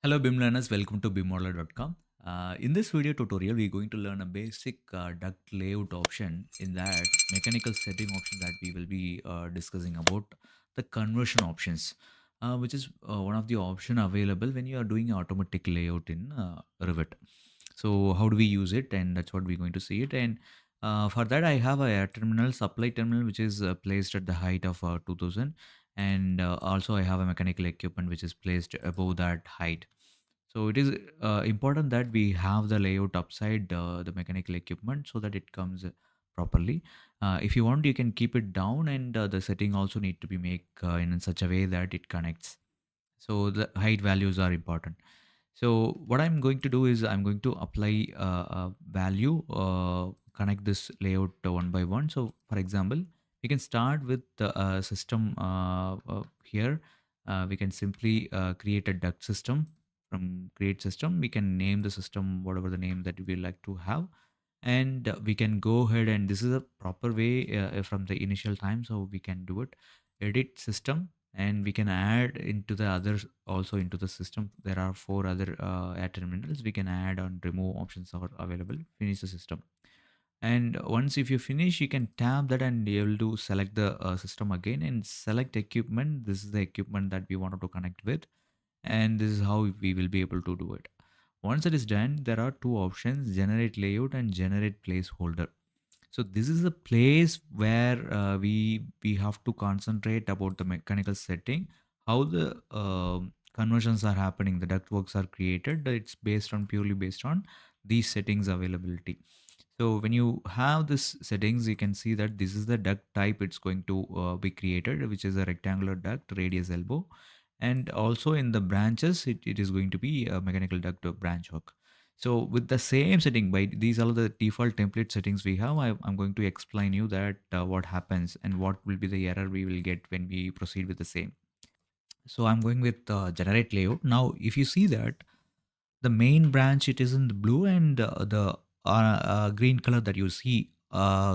Hello BIM learners, welcome to bimmodeler.com. In this video tutorial, we're going to learn a basic duct layout option. In that mechanical setting option that we will be discussing about the conversion options, which is one of the option available when you are doing automatic layout in Revit. So how do we use it? And that's what we're going to see it. And for that, I have a terminal, supply terminal, which is placed at the height of 2000. And also I have a mechanical equipment which is placed above that height. So it is important that we have the layout upside the mechanical equipment so that it comes properly. If you want, you can keep it down, and the setting also need to be make in such a way that it connects. So the height values are important. So what I'm going to do is I'm going to apply a value, connect this layout one by one. So for example, we can start with the system here. We can simply create a duct system. From create system, we can name the system whatever the name that we like to have, and we can go ahead, and this is a proper way from the initial time, so we can do it. Edit system, and we can add into the others also into the system. There are four other add terminals we can add on, remove options are available. Finish the system, and once if you finish, you can tab that and you will do select the system again and select equipment. This is the equipment that we wanted to connect with, and this is how we will be able to do it. Once it is done, there are two options: generate layout and generate placeholder. So this is a place where we have to concentrate about the mechanical setting, how the conversions are happening, the ductworks are created. It's based on purely based on these settings availability. So when you have this settings, you can see that this is the duct type it's going to be created, which is a rectangular duct, radius elbow, and also in the branches, it is going to be a mechanical duct or branch hook. So with the same setting, by these are the default template settings we have. I'm going to explain you that what happens and what will be the error we will get when we proceed with the same. So I'm going with generate layout. Now, if you see that the main branch, it is in the blue, and the green color that you see,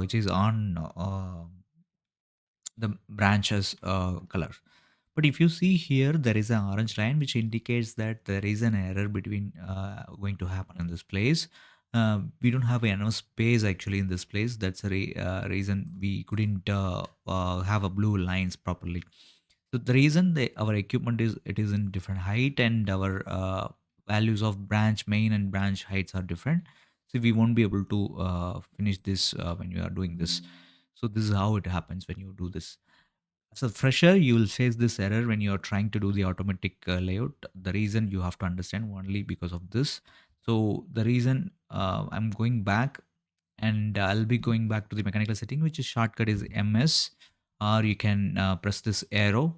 which is on the branches color. But if you see here, there is an orange line which indicates that there is an error between going to happen in this place. We don't have enough space actually in this place. That's a reason we couldn't have a blue lines properly. So the reason our equipment is, it is in different height, and our values of branch main and branch heights are different. So we won't be able to finish this when you are doing this. So this is how it happens when you do this. As a fresher, you will face this error when you are trying to do the automatic layout. The reason you have to understand only because of this. So the reason I'm going back, and I'll be going back to the mechanical setting, which is shortcut is MS, or you can press this arrow,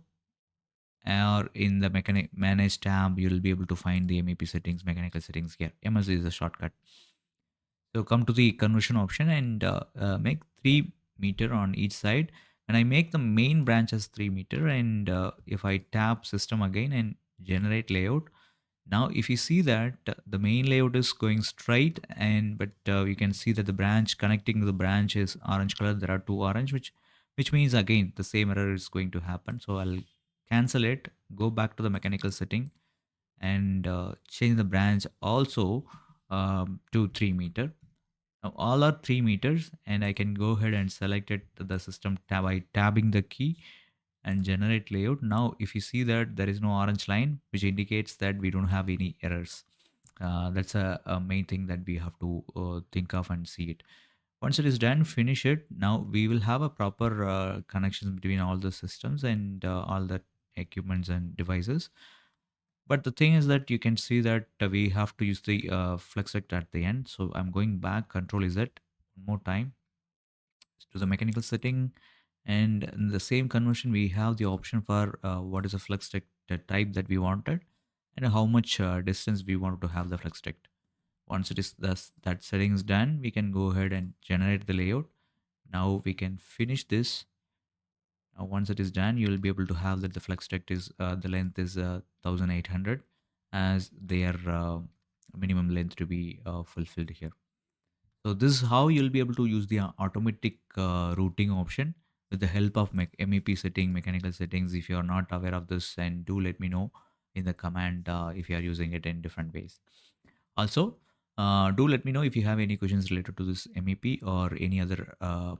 or in the mechanic manage tab, you'll be able to find the MEP settings, mechanical settings here. MS is a shortcut. So come to the conversion option and make 3 meter on each side. And I make the main branch as 3 meter. And if I tap system again and generate layout, now if you see that the main layout is going straight, and but you can see that the branch connecting the branch is orange color. There are two orange, which means again the same error is going to happen. So I'll cancel it, go back to the mechanical setting, and change the branch also to 3 meter. Now all are 3 meters, and I can go ahead and select it to the system tab by tabbing the key and generate layout. Now if you see that there is no orange line, which indicates that we don't have any errors. That's a main thing that we have to think of and see it. Once it is done, finish it. Now we will have a proper connections between all the systems and all the equipments and devices. But the thing is that you can see that we have to use the flex vector at the end. So I'm going back, control Z one more time to the mechanical setting. And in the same conversion, we have the option for what is a flex vector type that we wanted, and how much distance we want to have the flex vector. Once it is that setting is done, we can go ahead and generate the layout. Now we can finish this. Once it is done, you will be able to have that the flex tect is the length is 1800 as their minimum length to be fulfilled here. So this is how you'll be able to use the automatic routing option with the help of MEP setting, mechanical settings. If you are not aware of this, and do let me know in the command if you are using it in different ways. Also, do let me know if you have any questions related to this MEP or any other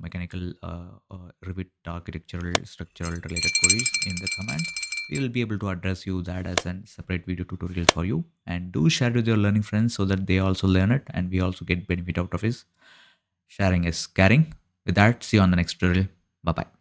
mechanical Revit architectural structural related queries in the comment. We will be able to address you that as a separate video tutorial for you. And do share with your learning friends so that they also learn it and we also get benefit out of it. Sharing is caring. With that, see you on the next tutorial. Bye bye.